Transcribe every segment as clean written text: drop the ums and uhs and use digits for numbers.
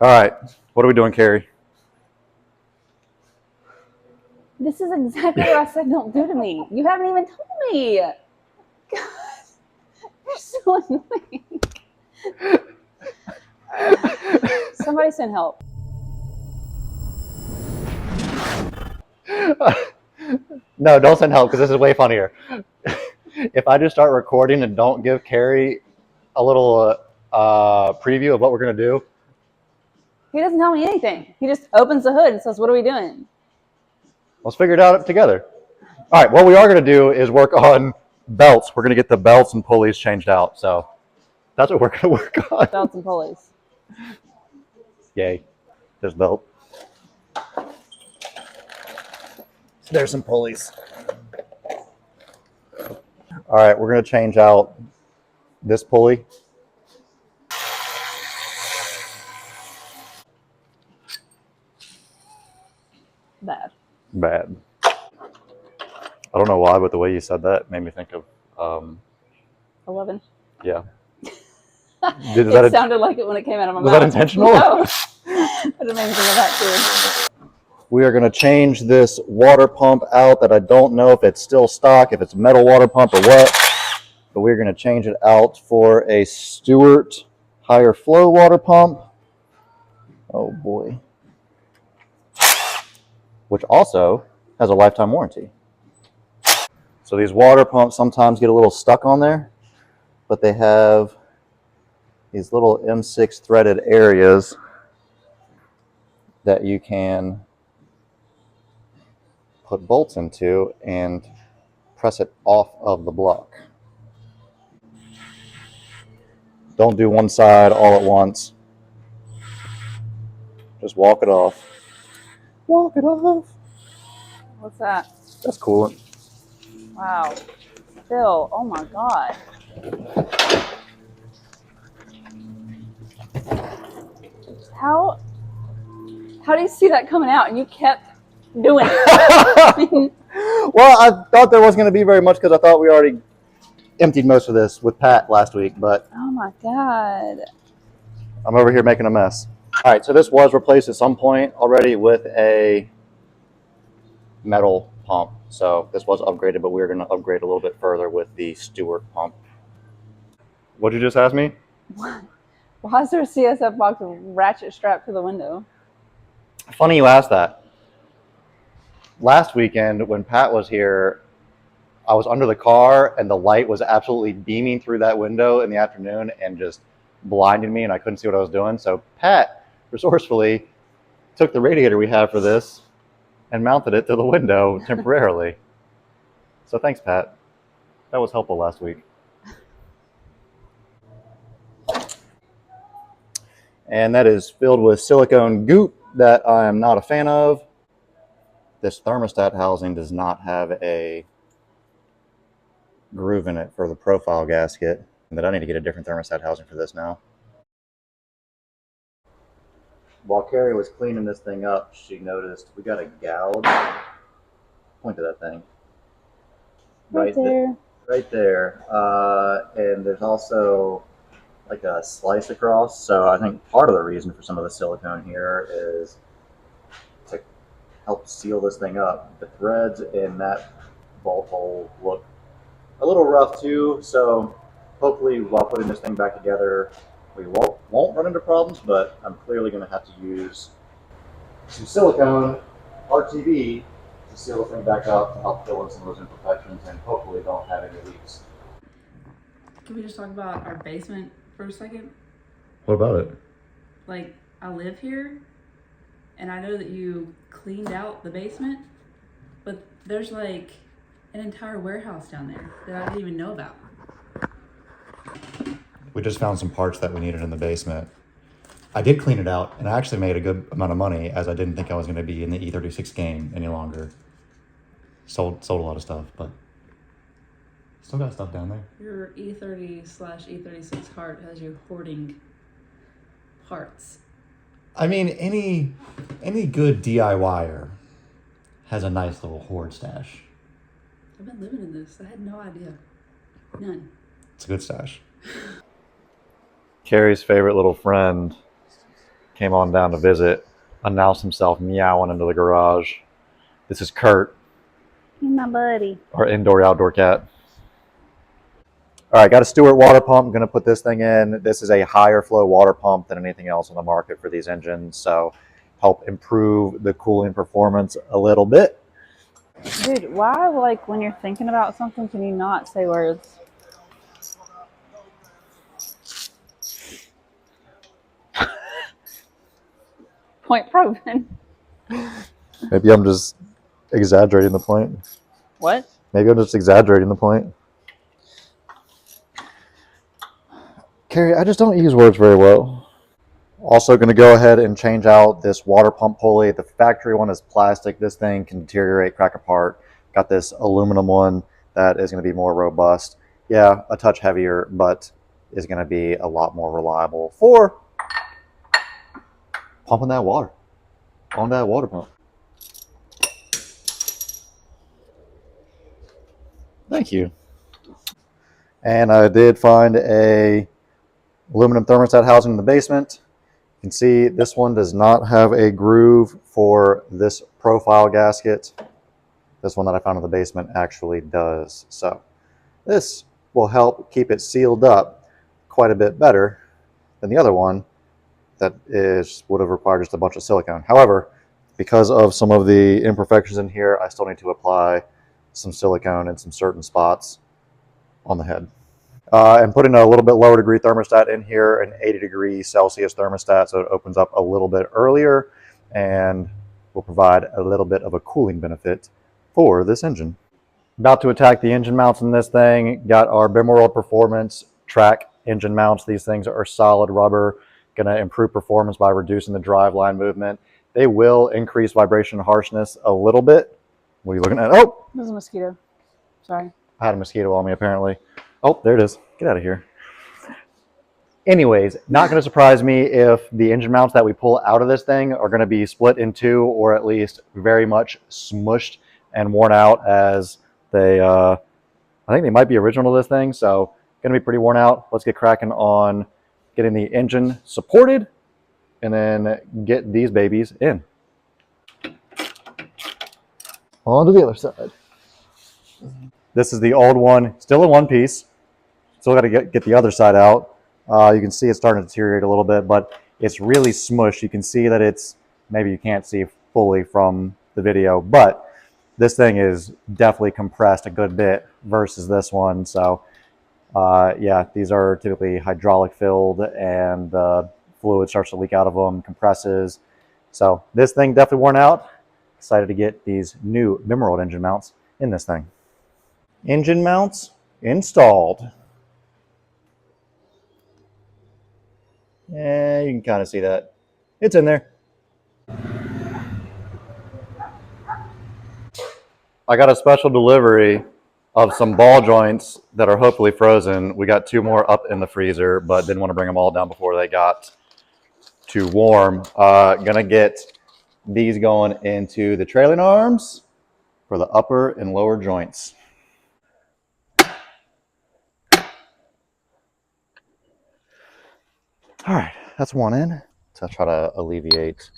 All right, what are we doing, Carrie? This is exactly what I said don't do to me. You haven't even told me. God, you're so annoying. Somebody send help. No, don't send help because this is way funnier. If I just start recording and don't give Carrie a little preview of what we're going to do. He doesn't tell me anything. He just opens the hood and says, what are we doing? Let's figure it out together. All right, what we are going to do is work on belts. We're going to get the belts and pulleys changed out. So that's what we're going to work on. Belts and pulleys. Yay. There's belt. There's some pulleys. All right, we're going to change out this pulley. Bad. I don't know why, but the way you said that made me think of 11. Yeah. It sounded like it when it came out of my mouth. Was that intentional? No. But it made me think of that too. We are going to change this water pump out that I don't know if it's still stock, if it's a metal water pump or what. But we're going to change it out for a Stewart higher flow water pump. Oh boy. Which also has a lifetime warranty. So these water pumps sometimes get a little stuck on there, but they have these little M6 threaded areas that you can put bolts into and press it off of the block. Don't do one side all at once. Just walk it off. Walk it off. What's that? That's coolant. Wow. Phil, oh my God. How do you see that coming out and you kept doing it? Well, I thought there wasn't going to be very much because I thought we already emptied most of this with Pat last week, but oh my God. I'm over here making a mess. All right, so this was replaced at some point already with a metal pump. So this was upgraded, but we're going to upgrade a little bit further with the Stewart pump. What'd you just ask me? Why is there a CSF box ratchet strapped to the window? Funny you asked that. Last weekend when Pat was here, I was under the car and the light was absolutely beaming through that window in the afternoon and just blinded me and I couldn't see what I was doing. So Pat resourcefully took the radiator we have for this and mounted it to the window temporarily. So thanks, Pat. That was helpful last week. And that is filled with silicone goop that I am not a fan of. This thermostat housing does not have a groove in it for the profile gasket, and that I need to get a different thermostat housing for this now. While Carrie was cleaning this thing up, she noticed we got a gouge. Point to that thing. Right there. Right there. And there's also like a slice across. So I think part of the reason for some of the silicone here is to help seal this thing up. The threads in that bolt hole look a little rough too, so hopefully while putting this thing back together we won't run into problems, but I'm clearly going to have to use some silicone RTV to seal the thing back up to help fill in some of those imperfections and hopefully don't have any leaks. Can we just talk about our basement for a second? What about it? Like, I live here and I know that you cleaned out the basement, but there's like an entire warehouse down there that I didn't even know about. We just found some parts that we needed in the basement. I did clean it out, and I actually made a good amount of money, as I didn't think I was going to be in the E36 game any longer. Sold a lot of stuff, but still got stuff down there. Your E30/E36 cart has you hoarding parts. I mean, any good DIYer has a nice little hoard stash. I've been living in this. I had no idea. None. It's a good stash. Carrie's favorite little friend came on down to visit, announced himself meowing into the garage. This is Kurt. He's my buddy. Our indoor-outdoor cat. All right, got a Stewart water pump. I'm going to put this thing in. This is a higher flow water pump than anything else on the market for these engines, so help improve the cooling performance a little bit. Dude, why, like, when you're thinking about something, can you not say words? Point proven. Maybe I'm just exaggerating the point. What? Maybe I'm just exaggerating the point. Carrie, I just don't use words very well. Also going to go ahead and change out this water pump pulley. The factory one is plastic. This thing can deteriorate, crack apart. Got this aluminum one that is going to be more robust. Yeah, a touch heavier, but is going to be a lot more reliable for pumping that water on that water pump. Thank you. And I did find a aluminum thermostat housing in the basement. You can see this one does not have a groove for this profile gasket. This one that I found in the basement actually does. So this will help keep it sealed up quite a bit better than the other one that would have required just a bunch of silicone. However, because of some of the imperfections in here, I still need to apply some silicone in some certain spots on the head. And putting a little bit lower degree thermostat in here, an 80 Celsius thermostat, so it opens up a little bit earlier and will provide a little bit of a cooling benefit for this engine. About to attack the engine mounts in this thing. Got our BimmerWorld Performance track engine mounts. These things are solid rubber, going to improve performance by reducing the driveline movement. They will increase vibration and harshness a little bit. What are you looking at? Oh! There's a mosquito. Sorry. I had a mosquito on me, apparently. Oh, there it is. Get out of here. Anyways, not going to surprise me if the engine mounts that we pull out of this thing are going to be split in two, or at least very much smushed and worn out, as they, I think they might be original to this thing, so going to be pretty worn out. Let's get cracking on getting the engine supported and then get these babies in. On to the other side. This is the old one, still in one piece. Still got to get the other side out. You can see it's starting to deteriorate a little bit, but it's really smushed. You can see that it's, maybe you can't see fully from the video, but this thing is definitely compressed a good bit versus this one. So yeah, these are typically hydraulic filled, and the fluid starts to leak out of them, compresses. So this thing definitely worn out. Excited to get these new BimmerWorld engine mounts in this thing. Engine mounts installed. Yeah, you can kind of see that. It's in there. I got a special delivery of some ball joints that are hopefully frozen. We got 2 more up in the freezer, but didn't want to bring them all down before they got too warm. Gonna get these going into the trailing arms for the upper and lower joints. All right, that's one in to try to alleviate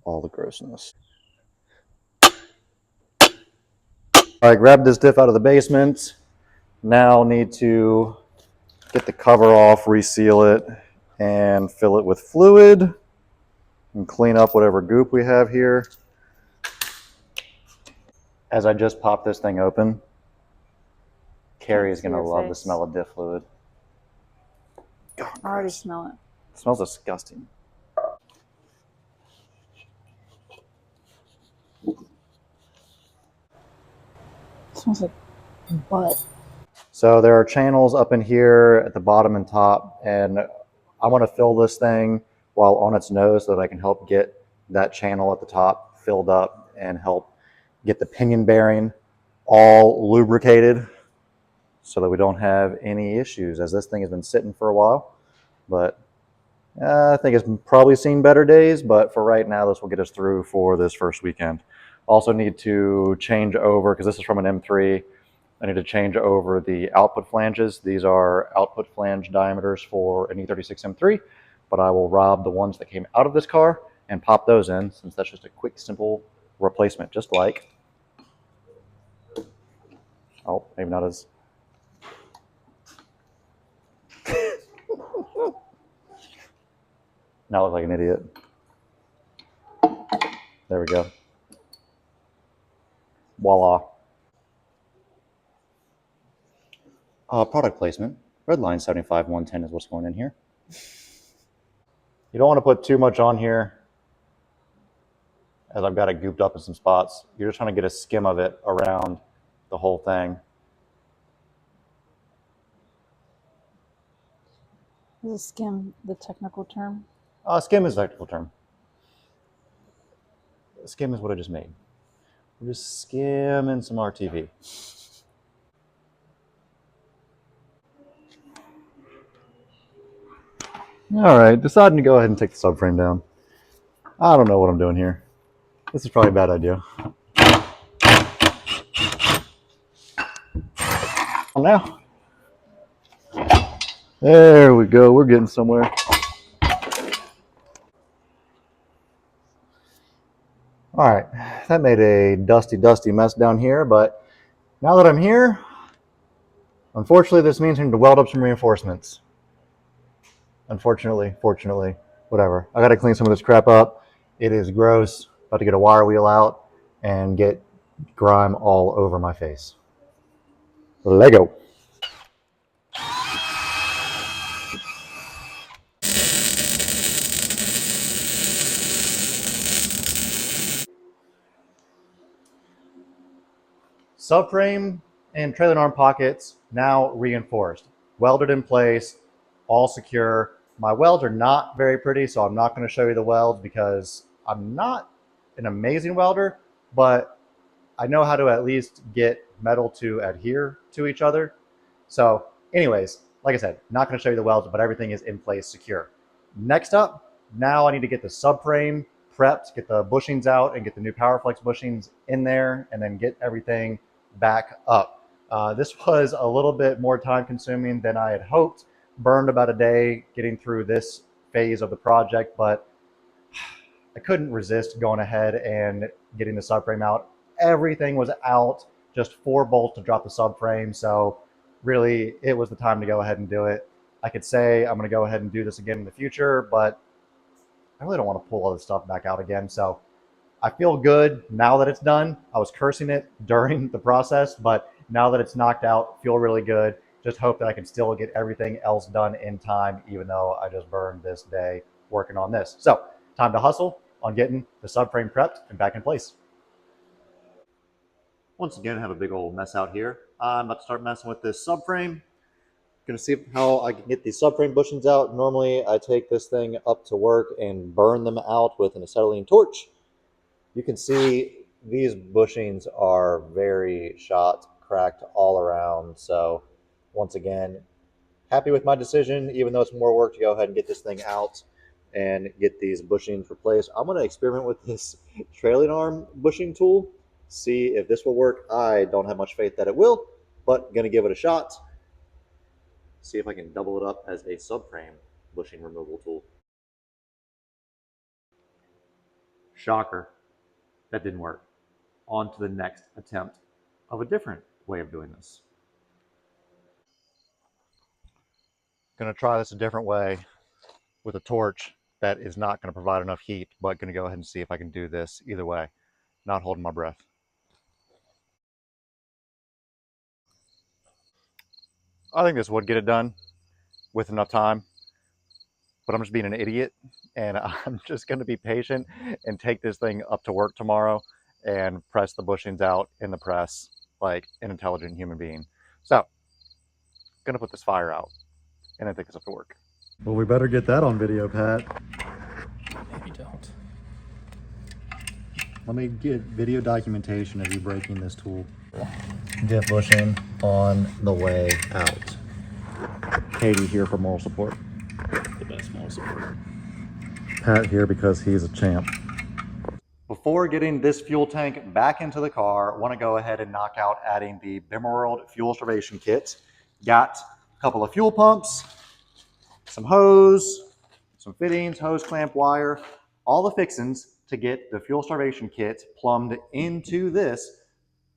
all the grossness. All right, grab this diff out of the basement. Now need to get the cover off, reseal it, and fill it with fluid and clean up whatever goop we have here. As I just popped this thing open, Carrie is going to love the smell of diff fluid. God, I already smell it. It smells disgusting. It smells like butt. So there are channels up in here at the bottom and top, and I want to fill this thing while on its nose so that I can help get that channel at the top filled up and help get the pinion bearing all lubricated so that we don't have any issues, as this thing has been sitting for a while. But I think it's probably seen better days, but for right now, this will get us through for this first weekend. Also need to change over, because this is from an M3, I need to change over the output flanges. These are output flange diameters for an E36 M3. but I will rob the ones that came out of this car and pop those in, since that's just a quick, simple replacement, just like, oh, maybe not as, now I look like an idiot. There we go. Voila. Product placement. Redline 75-110 is what's going in here. You don't want to put too much on here, as I've got it gooped up in some spots. You're just trying to get a skim of it around the whole thing. Is a skim the technical term? Skim is a technical term. Skim is what I just made. We're just skimming some RTV. All right, deciding to go ahead and take the subframe down. I don't know what I'm doing here. This is probably a bad idea. Now, there we go. We're getting somewhere. All right, that made a dusty mess down here, but now that I'm here, unfortunately, this means I need to weld up some reinforcements. Unfortunately, fortunately, whatever. I got to clean some of this crap up. It is gross. About to get a wire wheel out and get grime all over my face. Lego. Subframe and trailer arm pockets now reinforced, welded in place, all secure. My welds are not very pretty, so I'm not going to show you the welds because I'm not an amazing welder, but I know how to at least get metal to adhere to each other. So anyways, like I said, not going to show you the welds, but everything is in place, secure. Next up, now I need to get the subframe prepped, get the bushings out and get the new PowerFlex bushings in there, and then get everything back up. This was a little bit more time consuming than I had hoped. Burned about a day getting through this phase of the project, but I couldn't resist going ahead and getting the subframe out. Everything was out, just 4 bolts to drop the subframe. So really it was the time to go ahead and do it. I could say I'm going to go ahead and do this again in the future, but I really don't want to pull all this stuff back out again. So I feel good now that it's done. I was cursing it during the process, but now that it's knocked out, feel really good. Just hope that I can still get everything else done in time, even though I just burned this day working on this. So time to hustle on getting the subframe prepped and back in place. Once again, I have a big old mess out here. I'm about to start messing with this subframe. Gonna see how I can get these subframe bushings out. Normally I take this thing up to work and burn them out with an acetylene torch. You can see these bushings are very shot, cracked all around. So once again, happy with my decision, even though it's more work to go ahead and get this thing out and get these bushings replaced. I'm going to experiment with this trailing arm bushing tool, see if this will work. I don't have much faith that it will, but going to give it a shot. See if I can double it up as a subframe bushing removal tool. Shocker. That didn't work. On to the next attempt of a different way of doing this. Going to try this a different way with a torch that is not going to provide enough heat, but going to go ahead and see if I can do this either way, not holding my breath. I think this would get it done with enough time, but I'm just being an idiot, and I'm just going to be patient and take this thing up to work tomorrow and press the bushings out in the press like an intelligent human being. So, going to put this fire out and then take this up to work. Well, we better get that on video, Pat. Maybe don't. Let me get video documentation of you breaking this tool. Dip bushing on the way out. Katie here for moral support. The best moral support. Pat here because he's a champ. Before getting this fuel tank back into the car, I want to go ahead and knock out adding the BimmerWorld Fuel Starvation Kit. Got a couple of fuel pumps, some hose, some fittings, hose clamp, wire, all the fixings to get the fuel starvation kit plumbed into this,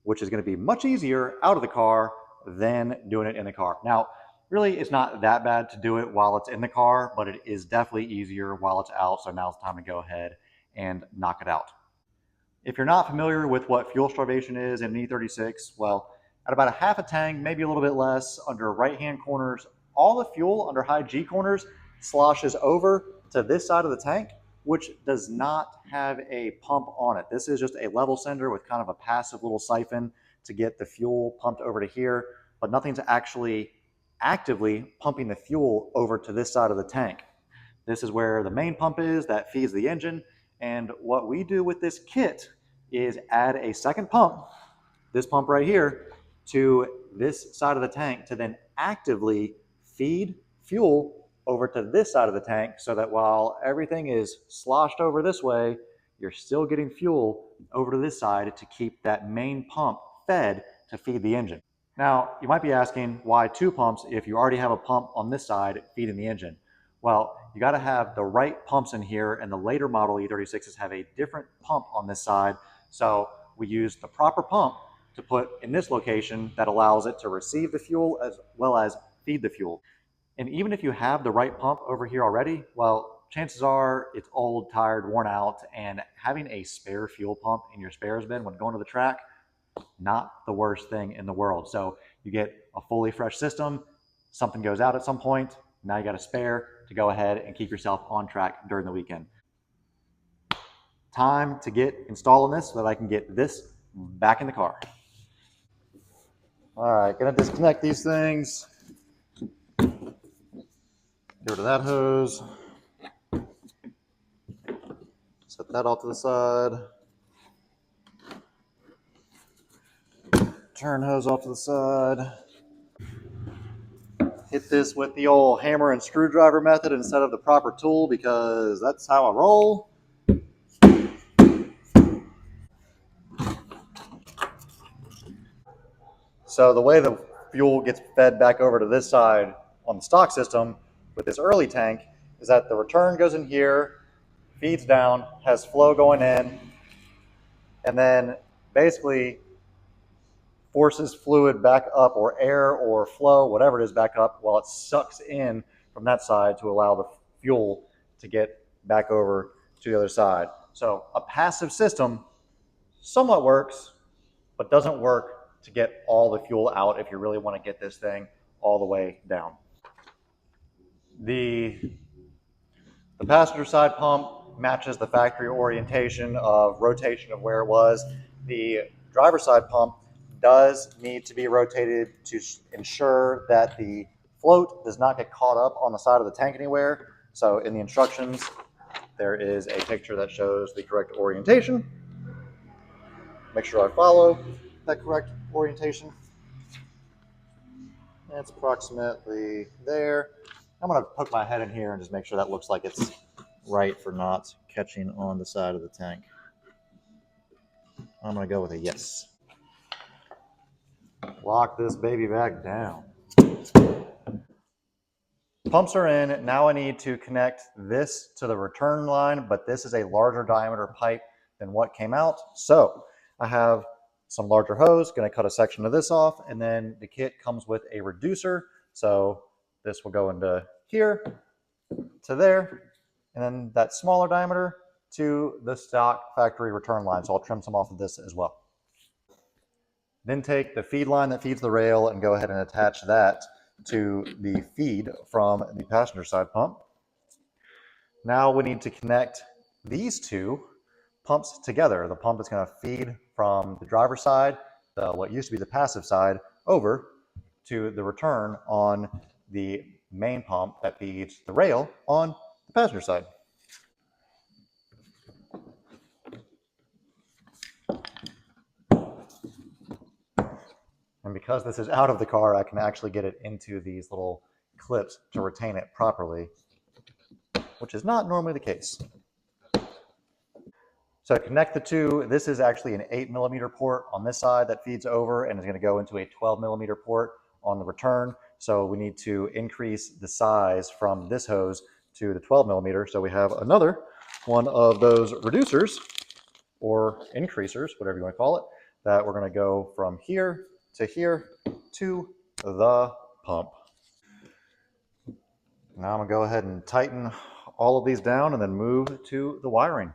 which is going to be much easier out of the car than doing it in the car. Now, really, it's not that bad to do it while it's in the car, but it is definitely easier while it's out. So now's the time to go ahead and knock it out. If you're not familiar with what fuel starvation is in an E36, well, at about a half a tank, maybe a little bit less, under right-hand corners, all the fuel under high G corners sloshes over to this side of the tank, which does not have a pump on it. This is just a level sender with kind of a passive little siphon to get the fuel pumped over to here, but nothing's actually actively pumping the fuel over to this side of the tank. This is where the main pump is that feeds the engine. And what we do with this kit is add a second pump, this pump right here, to this side of the tank to then actively feed fuel over to this side of the tank so that while everything is sloshed over this way, you're still getting fuel over to this side to keep that main pump fed to feed the engine. Now, you might be asking why two pumps if you already have a pump on this side feeding the engine? Well, you got to have the right pumps in here, and the later model E36s have a different pump on this side. So we use the proper pump to put in this location that allows it to receive the fuel as well as feed the fuel. And even if you have the right pump over here already, well, chances are it's old, tired, worn out, and having a spare fuel pump in your spares bin when going to the track, not the worst thing in the world. So you get a fully fresh system, something goes out at some point, now you got a spare to go ahead and keep yourself on track during the weekend. Time to get installing this so that I can get this back in the car. All right, gonna disconnect these things. Get rid of that hose. Set that off to the side. Turn hose off to the side. Hit this with the old hammer and screwdriver method instead of the proper tool because that's how I roll. So the way the fuel gets fed back over to this side on the stock system with this early tank is that the return goes in here, feeds down, has flow going in, and then basically forces fluid back up, or air or flow, whatever it is, back up while it sucks in from that side to allow the fuel to get back over to the other side. So a passive system somewhat works, but doesn't work to get all the fuel out if you really want to get this thing all the way down. The passenger side pump matches the factory orientation of rotation of where it was. The driver side pump does need to be rotated to ensure that the float does not get caught up on the side of the tank anywhere. So in the instructions, there is a picture that shows the correct orientation. Make sure I follow that correct orientation. It's approximately there. I'm going to poke my head in here and just make sure that looks like it's right for not catching on the side of the tank. I'm going to go with a yes. Lock this baby back down. Pumps are in. Now I need to connect this to the return line, but this is a larger diameter pipe than what came out. So I have some larger hose, going to cut a section of this off, and then the kit comes with a reducer. So this will go into here, to there, and then that smaller diameter to the stock factory return line. So I'll trim some off of this as well. Then take the feed line that feeds the rail and go ahead and attach that to the feed from the passenger side pump. Now we need to connect these two pumps together. The pump is going to feed from the driver's side, what used to be the passive side, over to the return on the main pump that feeds the rail on the passenger side. And because this is out of the car, I can actually get it into these little clips to retain it properly, which is not normally the case. So to connect the two, this is actually an 8mm port on this side that feeds over and is going to go into a 12mm port on the return. So we need to increase the size from this hose to the 12 millimeter. So we have another one of those reducers or increasers, whatever you want to call it, that we're going to go from here to the pump. Now I'm going to go ahead and tighten all of these down and then move to the wiring.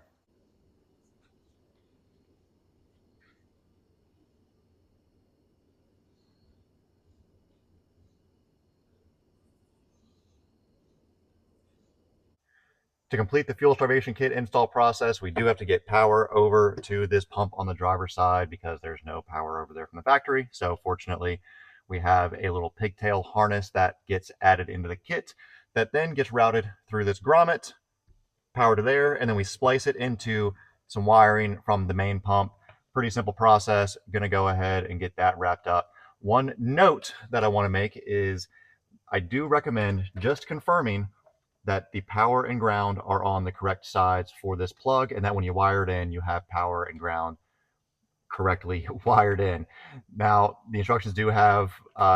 To complete the fuel starvation kit install process, we do have to get power over to this pump on the driver's side because there's no power over there from the factory. So fortunately, we have a little pigtail harness that gets added into the kit that then gets routed through this grommet, power to there, and then we splice it into some wiring from the main pump. Pretty simple process. Gonna go ahead and get that wrapped up. One note that I want to make is I do recommend just confirming that the power and ground are on the correct sides for this plug, and that when you wire it in, you have power and ground correctly wired in. Now, the instructions do have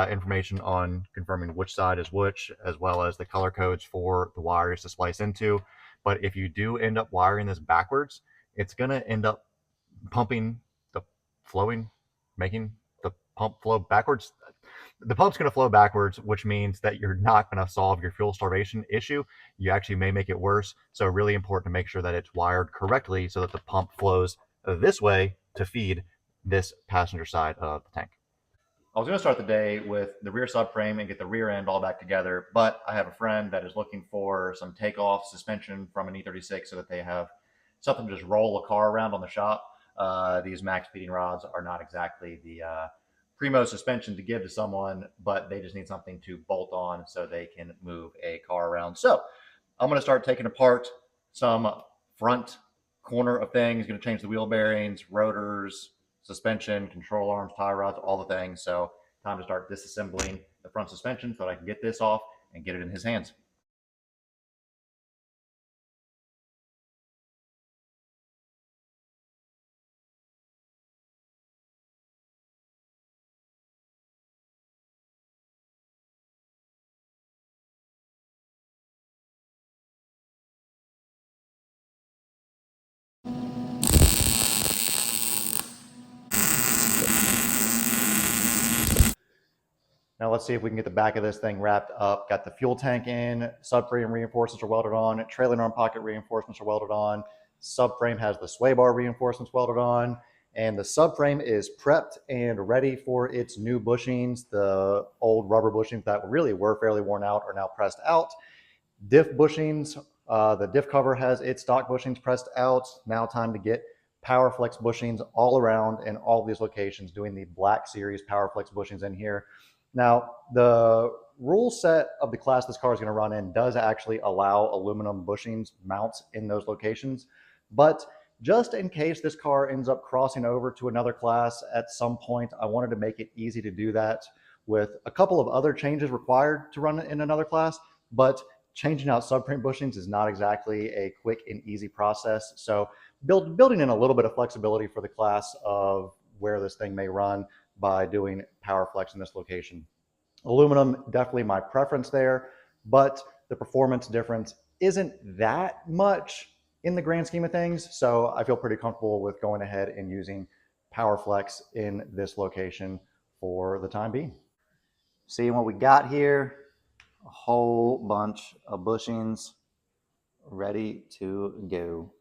information on confirming which side is which, as well as the color codes for the wires to splice into. But if you do end up wiring this backwards, it's going to end up pumping the flowing, making the pump flow backwards. The pump's going to flow backwards, which means that you're not going to solve your fuel starvation issue. You actually may make it worse. So really important to make sure that it's wired correctly so that the pump flows this way to feed this passenger side of the tank. I was going to start the day with the rear subframe and get the rear end all back together, but I have a friend that is looking for some takeoff suspension from an E36 so that they have something to just roll a car around on the shop. These max feeding rods are not exactly the primo suspension to give to someone, but they just need something to bolt on so they can move a car around. So I'm going to start taking apart some front corner of things, going to change the wheel bearings, rotors, suspension, control arms, tie rods, all the things. So time to start disassembling the front suspension so that I can get this off and get it in his hands. Now let's see if we can get the back of this thing wrapped up. Got the fuel tank in, subframe reinforcements are welded on, trailer arm pocket reinforcements are welded on, subframe has the Swaybar reinforcements welded on, and the subframe is prepped and ready for its new bushings. The old rubber bushings that really were fairly worn out are now pressed out. Diff bushings, the diff cover has its stock bushings pressed out. Now time to get PowerFlex bushings all around in all these locations, doing the Black Series PowerFlex bushings in here. Now, the rule set of the class this car is going to run in does actually allow aluminum bushings mounts in those locations. But just in case this car ends up crossing over to another class at some point, I wanted to make it easy to do that with a couple of other changes required to run in another class. But changing out subframe bushings is not exactly a quick and easy process. So building in a little bit of flexibility for the class of where this thing may run by doing PowerFlex in this location. Aluminum, definitely my preference there, but the performance difference isn't that much in the grand scheme of things. So I feel pretty comfortable with going ahead and using PowerFlex in this location for the time being. See what we got here? A whole bunch of bushings ready to go.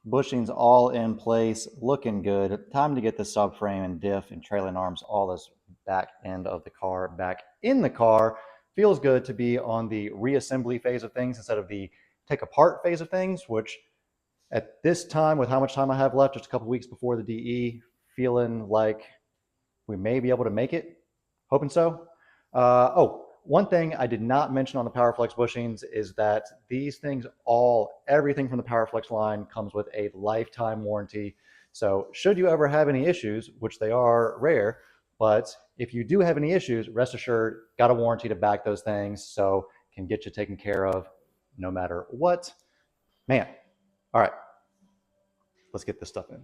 Bushings all in place, looking good. Time to get the subframe and diff and trailing arms, all this back end of the car back in the car. Feels good to be on the reassembly phase of things instead of the take apart phase of things, which at this time, with how much time I have left, just a couple weeks before the DE, feeling like we may be able to make it. Hoping so. One thing I did not mention on the PowerFlex bushings is that these things everything from the PowerFlex line comes with a lifetime warranty. So should you ever have any issues, which they are rare, but if you do have any issues, rest assured, got a warranty to back those things, so can get you taken care of no matter what. Man, all right, let's get this stuff in.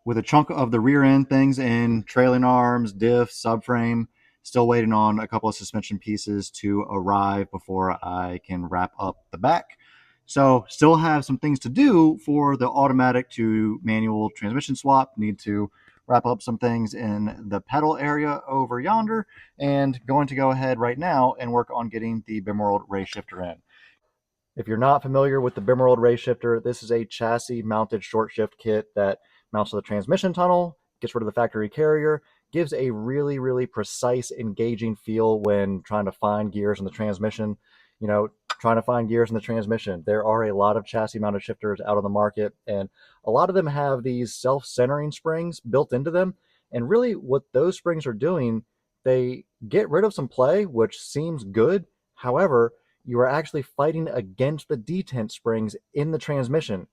With a chunk of the rear end things in trailing arms, diff, subframe, still waiting on a couple of suspension pieces to arrive before I can wrap up the back. So still have some things to do for the automatic to manual transmission swap. Need to wrap up some things in the pedal area over yonder, and going to go ahead right now and work on getting the BimmerWorld race shifter in. If you're not familiar with the BimmerWorld race shifter, this is a chassis mounted short shift kit that mounts to the transmission tunnel, gets rid of the factory carrier, gives a really, really precise, engaging feel when trying to find gears in the transmission. You know, trying to find gears in the transmission. There are a lot of chassis mounted shifters out on the market, and a lot of them have these self-centering springs built into them. And really, what those springs are doing, they get rid of some play, which seems good. However, you are actually fighting against the detent springs in the transmission.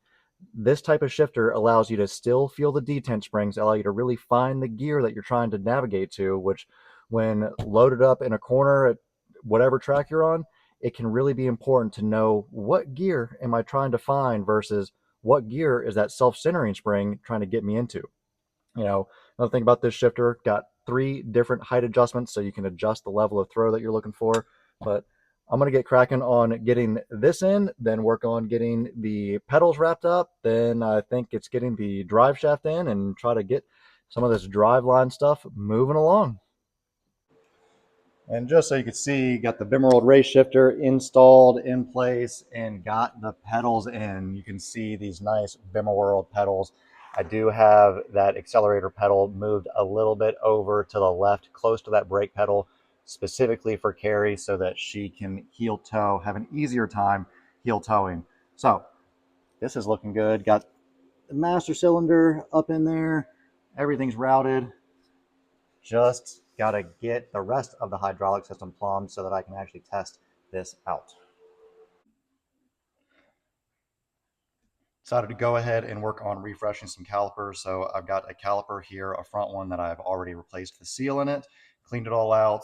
This type of shifter allows you to still feel the detent springs, allow you to really find the gear that you're trying to navigate to, which when loaded up in a corner at whatever track you're on, it can really be important to know what gear am I trying to find versus what gear is that self-centering spring trying to get me into. You know, another thing about this shifter, got 3 different height adjustments so you can adjust the level of throw that you're looking for. But I'm going to get cracking on getting this in, then work on getting the pedals wrapped up. Then I think it's getting the drive shaft in and try to get some of this driveline stuff moving along. And just so you can see, got the BimmerWorld race shifter installed in place and got the pedals in. You can see these nice BimmerWorld pedals. I do have that accelerator pedal moved a little bit over to the left, close to that brake pedal, specifically for Carrie so that she can heel toe, have an easier time heel toeing. So this is looking good. Got the master cylinder up in there. Everything's routed. Just got to get the rest of the hydraulic system plumbed so that I can actually test this out. Decided to go ahead and work on refreshing some calipers. So I've got a caliper here, a front one that I've already replaced the seal in it, cleaned it all out,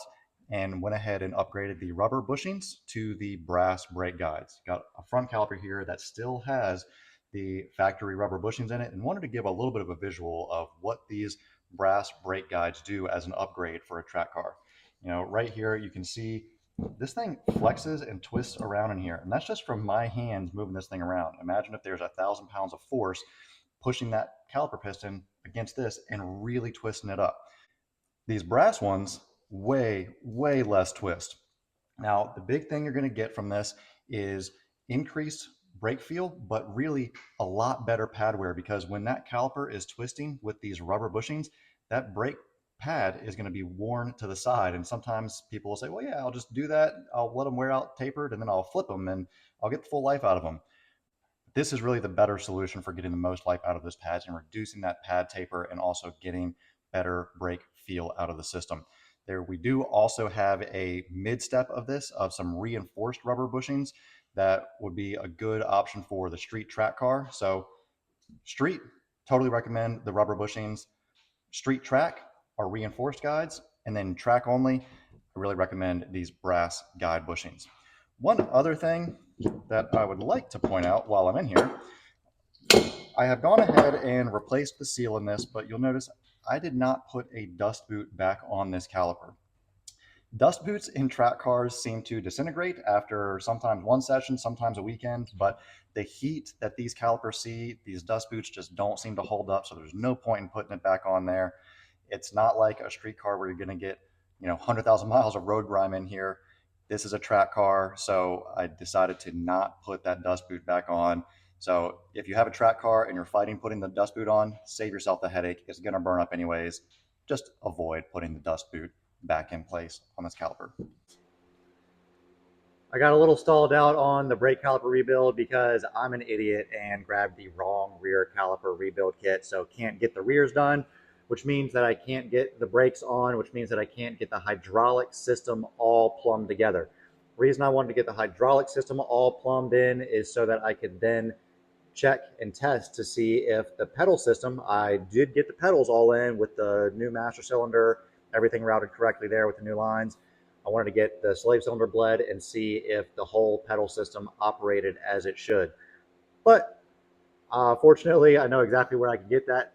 and went ahead and upgraded the rubber bushings to the brass brake guides. Got a front caliper here that still has the factory rubber bushings in it, and wanted to give a little bit of a visual of what these brass brake guides do as an upgrade for a track car. You know, right here you can see this thing flexes and twists around in here, and that's just from my hands moving this thing around. Imagine if there's 1,000 pounds of force pushing that caliper piston against this and really twisting it up. These brass ones, way less twist. Now, the big thing you're going to get from this is increased brake feel, but really a lot better pad wear, because when that caliper is twisting with these rubber bushings, that brake pad is going to be worn to the side. And sometimes people will say, well, yeah, I'll just do that. I'll let them wear out tapered and then I'll flip them and I'll get the full life out of them. This is really the better solution for getting the most life out of those pads and reducing that pad taper, and also getting better brake feel out of the system. There, we do also have a mid step of this, of some reinforced rubber bushings that would be a good option for the street track car. So street, totally recommend the rubber bushings. Street track are reinforced guides, and then track only, I really recommend these brass guide bushings. One other thing that I would like to point out while I'm in here, I have gone ahead and replaced the seal in this, but you'll notice I did not put a dust boot back on this caliper. Dust boots in track cars seem to disintegrate after sometimes one session, sometimes a weekend, but the heat that these calipers see, these dust boots just don't seem to hold up, so there's no point in putting it back on there. It's not like a street car where you're going to get, 100,000 miles of road grime in here. This is a track car, so I decided to not put that dust boot back on. So if you have a track car and you're fighting putting the dust boot on, save yourself the headache. It's going to burn up anyways. Just avoid putting the dust boot back in place on this caliper. I got a little stalled out on the brake caliper rebuild because I'm an idiot and grabbed the wrong rear caliper rebuild kit, so can't get the rears done, which means that I can't get the brakes on, which means that I can't get the hydraulic system all plumbed together. The reason I wanted to get the hydraulic system all plumbed in is so that I could then check and test to see if the pedal system, I did get the pedals all in with the new master cylinder, everything routed correctly there with the new lines. I wanted to get the slave cylinder bled and see if the whole pedal system operated as it should. But fortunately, I know exactly where I can get that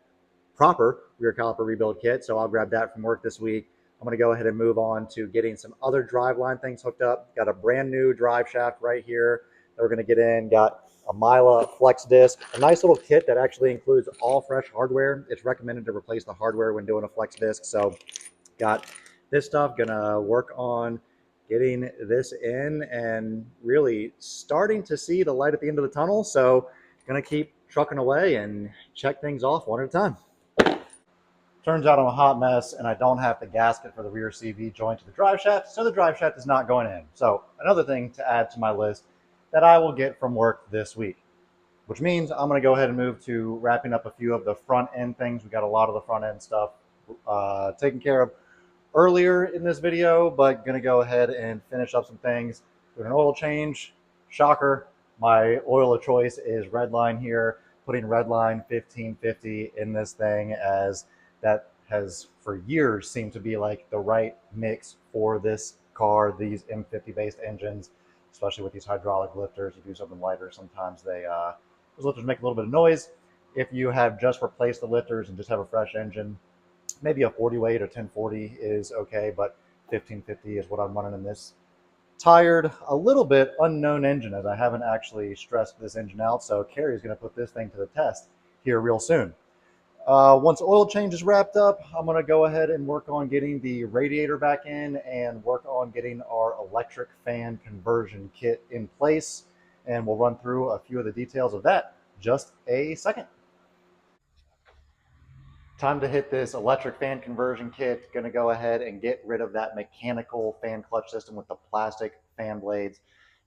proper rear caliper rebuild kit, so I'll grab that from work this week. I'm going to go ahead and move on to getting some other driveline things hooked up. Got a brand new drive shaft right here that we're going to get in. Got a Mila flex disc, a nice little kit that actually includes all fresh hardware. It's recommended to replace the hardware when doing a flex disc, so got this stuff. Gonna work on getting this in and really starting to see the light at the end of the tunnel. So gonna keep trucking away and check things off one at a time. Turns out I'm a hot mess and I don't have the gasket for the rear CV joint to the drive shaft, so the drive shaft is not going in. So another thing to add to my list that I will get from work this week, which means I'm going to go ahead and move to wrapping up a few of the front end things. We got a lot of the front end stuff taken care of earlier in this video, but going to go ahead and finish up some things. Doing an oil change. Shocker, my oil of choice is Redline here. Putting Redline 1550 in this thing, as that has for years seemed to be like the right mix for this car, these M50 based engines, especially with these hydraulic lifters. You do something lighter, sometimes those lifters make a little bit of noise. If you have just replaced the lifters and just have a fresh engine, maybe a 40 weight or 1040 is okay, but 1550 is what I'm running in this tired, a little bit unknown engine, as I haven't actually stressed this engine out. So Carrie is going to put this thing to the test here real soon. Once oil change is wrapped up, I'm going to go ahead and work on getting the radiator back in and work on getting our electric fan conversion kit in place. And we'll run through a few of the details of that just a second. Time to hit this electric fan conversion kit. Going to go ahead and get rid of that mechanical fan clutch system with the plastic fan blades.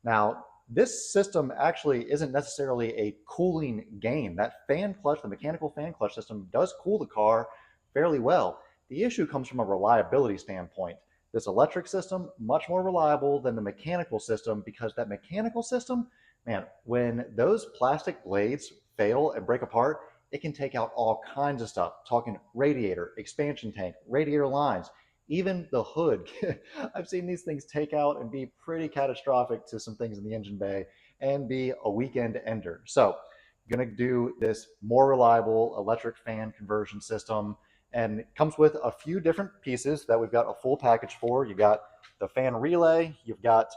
Now, this system actually isn't necessarily a cooling game. That fan clutch, the mechanical fan clutch system, does cool the car fairly well. The issue comes from a reliability standpoint. This electric system, much more reliable than the mechanical system, because that mechanical system, man, when those plastic blades fail and break apart, it can take out all kinds of stuff. Talking radiator, expansion tank, radiator lines, even the hood. I've seen these things take out and be pretty catastrophic to some things in the engine bay and be a weekend ender. So I'm going to do this more reliable electric fan conversion system, and it comes with a few different pieces that we've got a full package for. You got the fan relay, you've got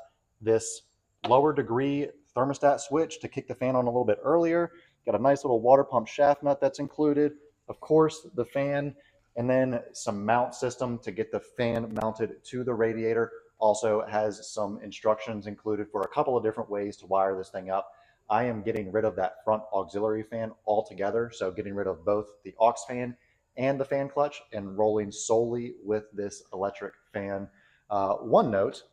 this lower degree thermostat switch to kick the fan on a little bit earlier. Got a nice little water pump shaft nut that's included. Of course, the fan, and then some mount system to get the fan mounted to the radiator. Also has some instructions included for a couple of different ways to wire this thing up. I am getting rid of that front auxiliary fan altogether, so getting rid of both the aux fan and the fan clutch and rolling solely with this electric fan. One note,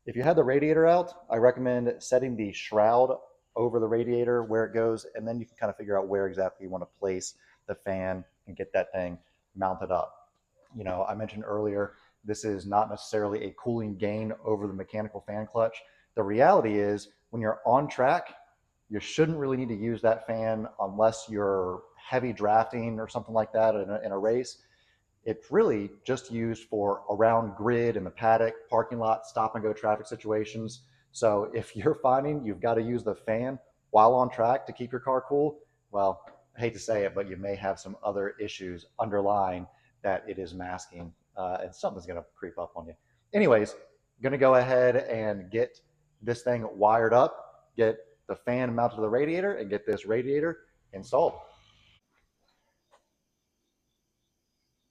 if you had the radiator out, I recommend setting the shroud over the radiator where it goes, and then you can kind of figure out where exactly you want to place the fan and get that thing mounted up. You know, I mentioned earlier, this is not necessarily a cooling gain over the mechanical fan clutch. The reality is, when you're on track, you shouldn't really need to use that fan unless you're heavy drafting or something like that in a race. It's really just used for around grid in the paddock, parking lot, stop and go traffic situations. So if you're finding you've got to use the fan while on track to keep your car cool, well, I hate to say it, but you may have some other issues underlying that it is masking, and something's going to creep up on you. Anyways, I'm going to go ahead and get this thing wired up, get the fan mounted to the radiator, and get this radiator installed.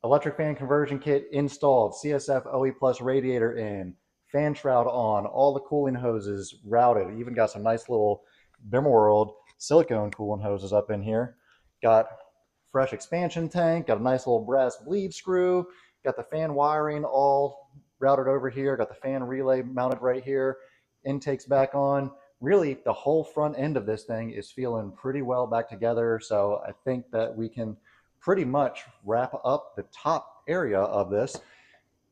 Electric fan conversion kit installed, CSF OE Plus radiator in, fan shroud on, all the cooling hoses routed. Even got some nice little BimmerWorld silicone cooling hoses up in here. Got fresh expansion tank, got a nice little brass bleed screw, got the fan wiring all routed over here, got the fan relay mounted right here. intakes back on. Really, the whole front end of this thing is feeling pretty well back together. So I think that we can pretty much wrap up the top area of this.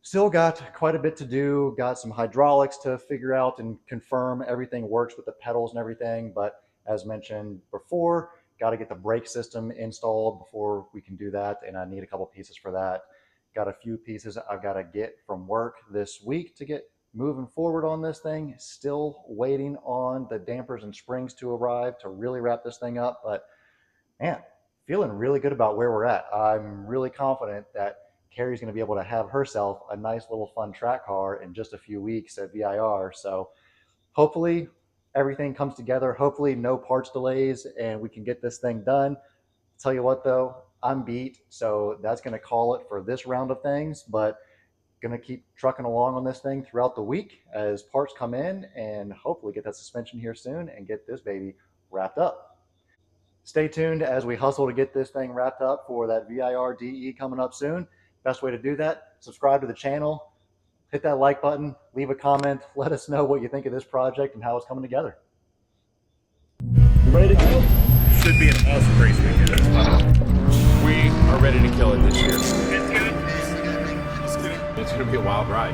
Still got quite a bit to do, got some hydraulics to figure out and confirm everything works with the pedals and everything. But as mentioned before, got to get the brake system installed before we can do that. And I need a couple pieces for that. Got a few pieces I've got to get from work this week to get moving forward on this thing. Still waiting on the dampers and springs to arrive to really wrap this thing up. But man, feeling really good about where we're at. I'm really confident that Carrie's going to be able to have herself a nice little fun track car in just a few weeks at VIR. So hopefully everything comes together. Hopefully no parts delays and we can get this thing done. Tell you what though, I'm beat. So that's going to call it for this round of things, but going to keep trucking along on this thing throughout the week as parts come in and hopefully get that suspension here soon and get this baby wrapped up. Stay tuned as we hustle to get this thing wrapped up for that VIR DE coming up soon. Best way to do that, subscribe to the channel, hit that like button, leave a comment, let us know what you think of this project and how it's coming together. You ready to go? Should be an awesome race weekend. We are ready to kill it this year. It's good. It's going to be a wild ride.